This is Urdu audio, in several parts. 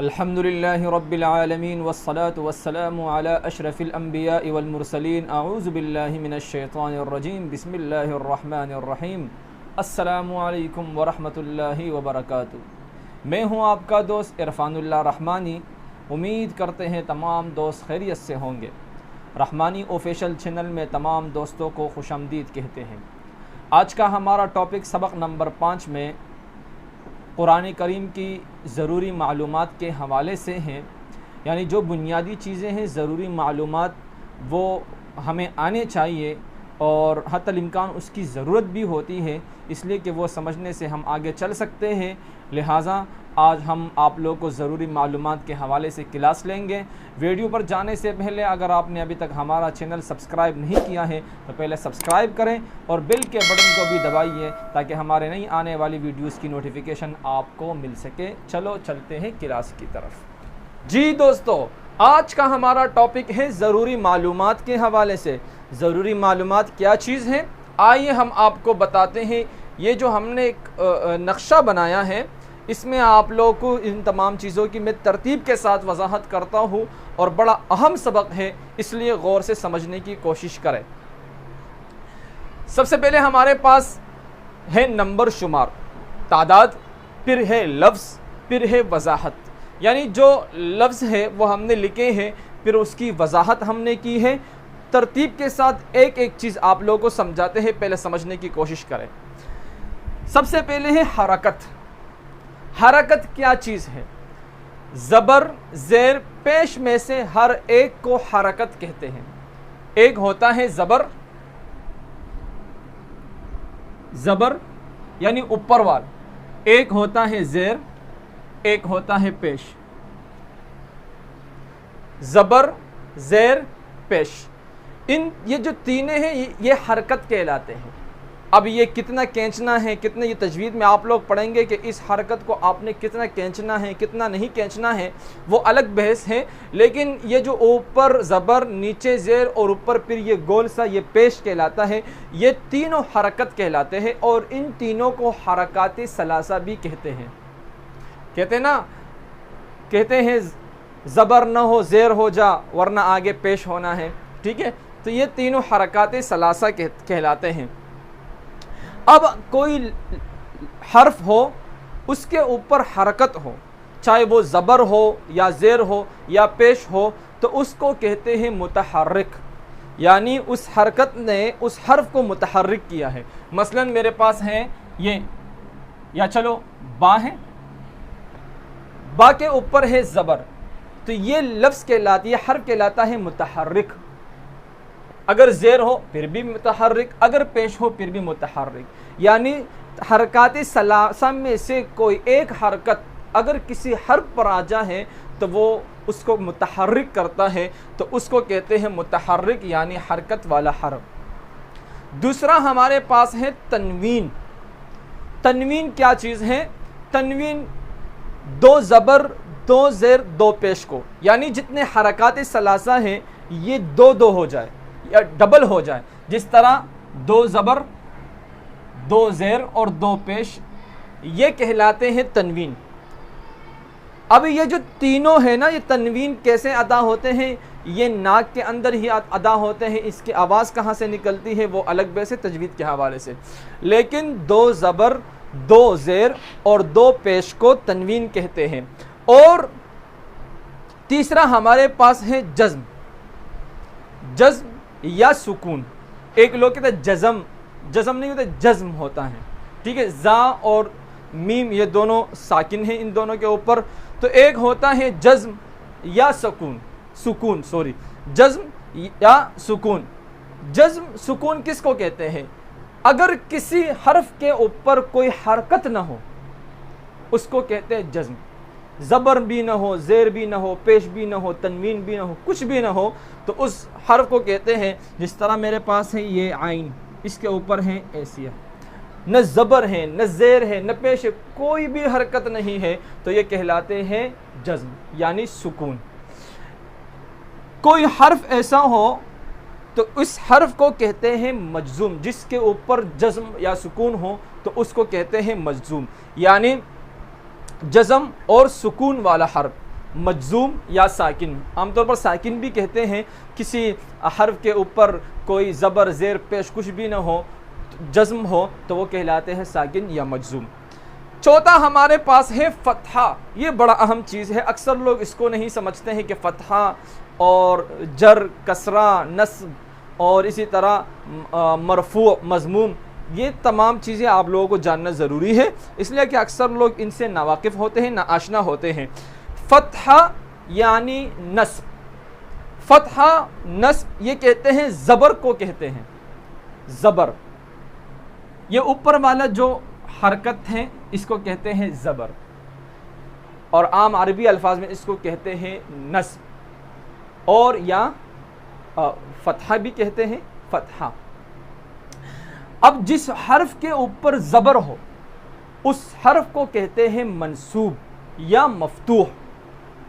الحمدللہ رب العالمین والصلاة والسلام علی اشرف الانبیاء والمرسلین اعوذ باللہ من الشیطان الرجیم بسم اللہ الرحمن الرحیم السلام علیکم ورحمۃ اللہ وبرکاتہ۔ میں ہوں آپ کا دوست عرفان اللہ رحمانی۔ امید کرتے ہیں تمام دوست خیریت سے ہوں گے۔ رحمانی آفیشیل چینل میں تمام دوستوں کو خوش آمدید کہتے ہیں۔ آج کا ہمارا ٹاپک سبق نمبر 5 میں قرآن کریم کی ضروری معلومات کے حوالے سے ہیں، یعنی جو بنیادی چیزیں ہیں ضروری معلومات وہ ہمیں آنے چاہیے اور حتی الامکان اس کی ضرورت بھی ہوتی ہے، اس لیے کہ وہ سمجھنے سے ہم آگے چل سکتے ہیں۔ لہٰذا آج ہم آپ لوگوں کو ضروری معلومات کے حوالے سے کلاس لیں گے۔ ویڈیو پر جانے سے پہلے اگر آپ نے ابھی تک ہمارا چینل سبسکرائب نہیں کیا ہے تو پہلے سبسکرائب کریں اور بیل کے بٹن کو بھی دبائیے تاکہ ہمارے نئی آنے والی ویڈیوز کی نوٹیفیکیشن آپ کو مل سکے۔ چلو چلتے ہیں کلاس کی طرف۔ جی دوستو، آج کا ہمارا ٹاپک ہے ضروری معلومات کے حوالے سے۔ ضروری معلومات کیا چیز ہیں؟ آئیے ہم آپ کو بتاتے ہیں۔ یہ جو ہم نے ایک نقشہ بنایا ہے، اس میں آپ لوگوں کو ان تمام چیزوں کی میں ترتیب کے ساتھ وضاحت کرتا ہوں، اور بڑا اہم سبق ہے، اس لیے غور سے سمجھنے کی کوشش کریں۔ سب سے پہلے ہمارے پاس ہے نمبر شمار، تعداد، پھر ہے لفظ، پھر ہے وضاحت، یعنی جو لفظ ہے وہ ہم نے لکھے ہیں، پھر اس کی وضاحت ہم نے کی ہے۔ ترتیب کے ساتھ ایک ایک چیز آپ لوگوں کو سمجھاتے ہیں، پہلے سمجھنے کی کوشش کریں۔ سب سے پہلے ہے حرکت۔ حرکت کیا چیز ہے؟ زبر، زیر، پیش میں سے ہر ایک کو حرکت کہتے ہیں۔ ایک ہوتا ہے زبر، زبر یعنی اوپر وال، ایک ہوتا ہے زیر، ایک ہوتا ہے پیش۔ زبر، زیر، پیش، یہ جو تینے ہیں یہ حرکت کہلاتے ہیں۔ اب یہ کتنا کھینچنا ہے، کتنا، یہ تجوید میں آپ لوگ پڑھیں گے کہ اس حرکت کو آپ نے کتنا کھینچنا ہے، کتنا نہیں کھینچنا ہے، وہ الگ بحث ہے۔ لیکن یہ جو اوپر زبر، نیچے زیر اور اوپر پھر یہ گول سا یہ پیش کہلاتا ہے، یہ تینوں حرکت کہلاتے ہیں، اور ان تینوں کو حرکات ثلاثہ بھی کہتے ہیں۔ کہتے ہیں نا، کہتے ہیں زبر نہ ہو زیر ہو جا ورنہ آگے پیش ہونا ہے، ٹھیک ہے؟ تو یہ تینوں حرکات ثلاثہ کہلاتے ہیں۔ اب کوئی حرف ہو، اس کے اوپر حرکت ہو، چاہے وہ زبر ہو یا زیر ہو یا پیش ہو، تو اس کو کہتے ہیں متحرک، یعنی اس حرکت نے اس حرف کو متحرک کیا ہے۔ مثلا میرے پاس ہے یہ، یا چلو با ہے، با کے اوپر ہے زبر، تو یہ لفظ کہلاتی ہے، حرف کہلاتا ہے متحرک۔ اگر زیر ہو پھر بھی متحرک، اگر پیش ہو پھر بھی متحرک، یعنی حرکات ثلاثہ میں سے کوئی ایک حرکت اگر کسی حرف پر آ جائے تو وہ اس کو متحرک کرتا ہے، تو اس کو کہتے ہیں متحرک، یعنی حرکت والا حرف۔ دوسرا ہمارے پاس ہے تنوین۔ تنوین کیا چیز ہے؟ تنوین دو زبر، دو زیر، دو پیش کو، یعنی جتنے حرکات ثلاثہ ہیں یہ دو دو ہو جائے یا ڈبل ہو جائے، جس طرح دو زبر، دو زیر اور دو پیش، یہ کہلاتے ہیں تنوین۔ اب یہ جو تینوں ہیں نا، یہ تنوین کیسے ادا ہوتے ہیں؟ یہ ناک کے اندر ہی ادا ہوتے ہیں، اس کی آواز کہاں سے نکلتی ہے وہ الگ بحث ہے تجوید کے حوالے سے، لیکن دو زبر، دو زیر اور دو پیش کو تنوین کہتے ہیں۔ اور تیسرا ہمارے پاس ہے جزم۔ جزم یا سکون، ایک لوگ کہتے ہیں جزم، جزم نہیں ہوتا، جزم ہوتا ہے، ٹھیک ہے؟ زا اور میم یہ دونوں ساکن ہیں ان دونوں کے اوپر، تو ایک ہوتا ہے جزم یا سکون، سکون سوری، جزم یا سکون۔ جزم سکون کس کو کہتے ہیں؟ اگر کسی حرف کے اوپر کوئی حرکت نہ ہو اس کو کہتے ہیں جزم۔ زبر بھی نہ ہو، زیر بھی نہ ہو، پیش بھی نہ ہو، تنوین بھی نہ ہو، کچھ بھی نہ ہو، تو اس حرف کو کہتے ہیں، جس طرح میرے پاس ہے یہ عین، اس کے اوپر ہے ایسیہ، نہ زبر ہے، نہ زیر ہے، نہ پیش ہے، کوئی بھی حرکت نہیں ہے، تو یہ کہلاتے ہیں جزم یعنی سکون۔ کوئی حرف ایسا ہو تو اس حرف کو کہتے ہیں مجزوم، جس کے اوپر جزم یا سکون ہو تو اس کو کہتے ہیں مجزوم، یعنی جزم اور سکون والا حرف۔ مجزوم یا ساکن. عام طور پر ساکن بھی کہتے ہیں کسی حرف کے اوپر کوئی زبر زیر پیش کچھ بھی نہ ہو, جزم ہو, تو وہ کہلاتے ہیں ساکن یا مجزوم. چوتھا ہمارے پاس ہے فتحہ. یہ بڑا اہم چیز ہے, اکثر لوگ اس کو نہیں سمجھتے ہیں کہ فتحہ اور جر, کسرہ, نصب اور اسی طرح مرفوع, مضموم, یہ تمام چیزیں آپ لوگوں کو جاننا ضروری ہے, اس لیے کہ اکثر لوگ ان سے ناواقف ہوتے ہیں, ناآشنا ہوتے ہیں. فتحہ یعنی نصب. فتحہ نصب یہ کہتے ہیں زبر کو کہتے ہیں. زبر, یہ اوپر والا جو حرکت ہے اس کو کہتے ہیں زبر, اور عام عربی الفاظ میں اس کو کہتے ہیں نصب, اور یا فتحہ بھی کہتے ہیں, فتحہ. اب جس حرف کے اوپر زبر ہو اس حرف کو کہتے ہیں منصوب یا مفتوح.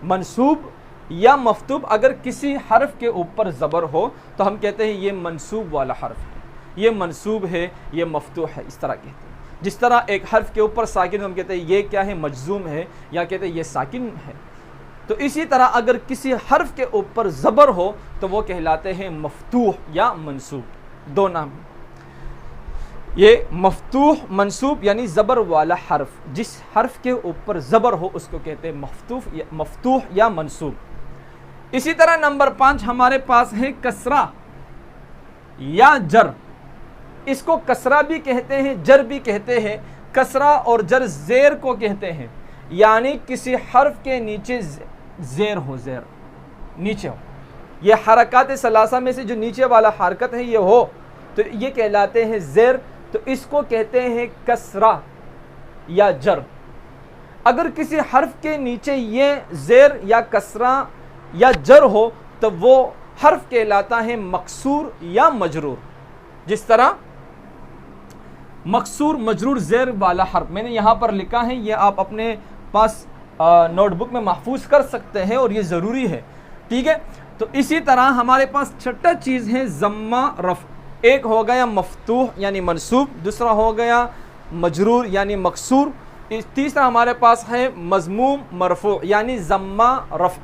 منصوب یا مفتوح, اگر کسی حرف کے اوپر زبر ہو تو ہم کہتے ہیں یہ منصوب والا حرف ہے, یہ منصوب ہے, یہ مفتوح ہے, اس طرح کہتے ہیں. جس طرح ایک حرف کے اوپر ساکن ہم کہتے ہیں یہ کیا ہے, مجزوم ہے, یا کہتے ہیں یہ ساکن ہے. تو اسی طرح اگر کسی حرف کے اوپر زبر ہو تو وہ کہلاتے ہیں مفتوح یا منصوب. دو نام, یہ مفتوح منصوب یعنی زبر والا حرف. جس حرف کے اوپر زبر ہو اس کو کہتے ہیں مفتوح یا منصوب. اسی طرح نمبر 5 ہمارے پاس ہے کسرہ یا جر. اس کو کسرہ بھی کہتے ہیں, جر بھی کہتے ہیں. کسرہ اور جر زیر کو کہتے ہیں, یعنی کسی حرف کے نیچے زیر ہو, زیر نیچے ہو. یہ حرکات ثلاثہ میں سے جو نیچے والا حرکت ہے یہ ہو تو یہ کہلاتے ہیں زیر, تو اس کو کہتے ہیں کسرہ یا جر. اگر کسی حرف کے نیچے یہ زیر یا کسرہ یا جر ہو تو وہ حرف کہلاتا ہے مکسور یا مجرور. جس طرح مکسور مجرور زیر والا حرف میں نے یہاں پر لکھا ہے, یہ آپ اپنے پاس نوٹ بک میں محفوظ کر سکتے ہیں اور یہ ضروری ہے, ٹھیک ہے. تو اسی طرح ہمارے پاس چھٹا چیز ہے ضمہ رفع. ایک ہو گیا مفتوح یعنی منصوب, دوسرا ہو گیا مجرور یعنی مکسور, تیسرا ہمارے پاس ہے مضموم مرفوع یعنی ضمہ رفع.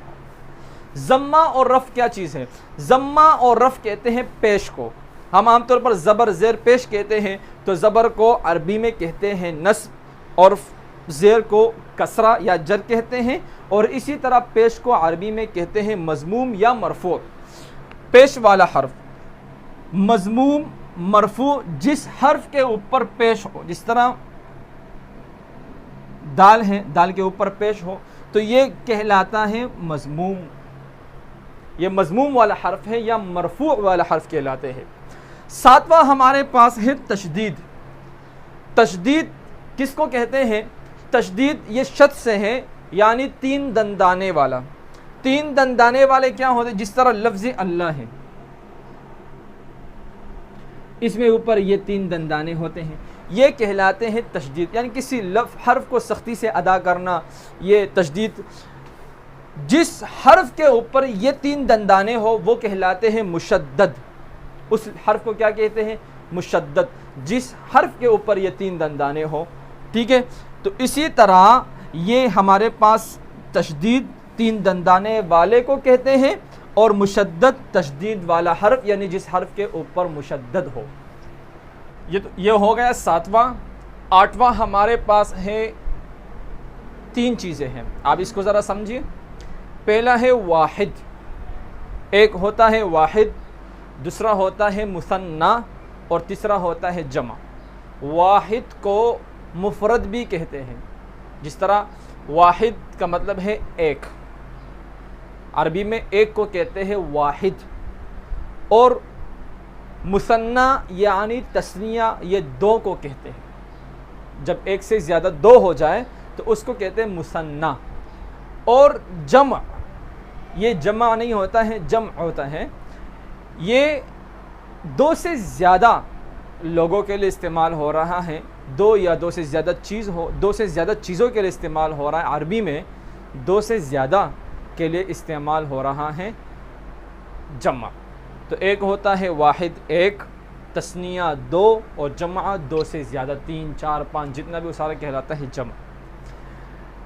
ضمہ اور رفع کیا چیز ہے؟ ضمہ اور رفع کہتے ہیں پیش کو. ہم عام طور پر زبر زیر پیش کہتے ہیں, تو زبر کو عربی میں کہتے ہیں نصب اور زیر کو کسرہ یا جر کہتے ہیں, اور اسی طرح پیش کو عربی میں کہتے ہیں مضموم یا مرفوع. پیش والا حرف مضموم مرفوع جس حرف کے اوپر پیش ہو, جس طرح دال ہے, دال کے اوپر پیش ہو تو یہ کہلاتا ہے مضموم. یہ مضموم والا حرف ہے یا مرفوع والا حرف کہلاتے ہیں. 7واں ہمارے پاس ہے تشدید. تشدید کس کو کہتے ہیں؟ تشدید یہ شد سے ہے یعنی 3 دندانے والا. 3 دندانے والے کیا ہوتے ہیں؟ جس طرح لفظ اللہ ہے, اس میں اوپر یہ 3 دندانے ہوتے ہیں, یہ کہلاتے ہیں تشدید. یعنی کسی حرف کو سختی سے ادا کرنا, یہ تشدید. جس حرف کے اوپر یہ 3 دندانے ہو وہ کہلاتے ہیں مشدد. اس حرف کو کیا کہتے ہیں؟ مشدد. جس حرف کے اوپر یہ 3 دندانے ہو, ٹھیک ہے. تو اسی طرح یہ ہمارے پاس تشدید 3 دندانے والے کو کہتے ہیں, اور مشدد تشدید والا حرف یعنی جس حرف کے اوپر مشدد ہو. یہ ہو گیا 7واں. 8واں ہمارے پاس ہے 3 چیزیں ہیں, آپ اس کو ذرا سمجھیے. پہلا ہے واحد. ایک ہوتا ہے واحد, دوسرا ہوتا ہے مثنیٰ, اور تیسرا ہوتا ہے جمع. واحد کو مفرد بھی کہتے ہیں, جس طرح واحد کا مطلب ہے ایک, عربی میں ایک کو کہتے ہیں واحد. اور مثنیٰ یعنی تثنیہ یہ 2 کو کہتے ہیں. جب ایک سے زیادہ 2 ہو جائے تو اس کو کہتے ہیں مثنیٰ. اور جمع یہ جمع نہیں ہوتا ہے, جمع ہوتا ہے. یہ 2 سے زیادہ لوگوں کے لیے استعمال ہو رہا ہے, 2 یا 2 سے زیادہ چیز ہو, 2 سے زیادہ چیزوں کے لیے استعمال ہو رہا ہے. عربی میں 2 سے زیادہ کے لیے استعمال ہو رہا ہے جمع. تو ایک ہوتا ہے واحد ایک, تثنیہ 2, اور جمع 2 سے زیادہ 3 4 5 جتنا بھی وہ سارا کہلاتا ہے جمع.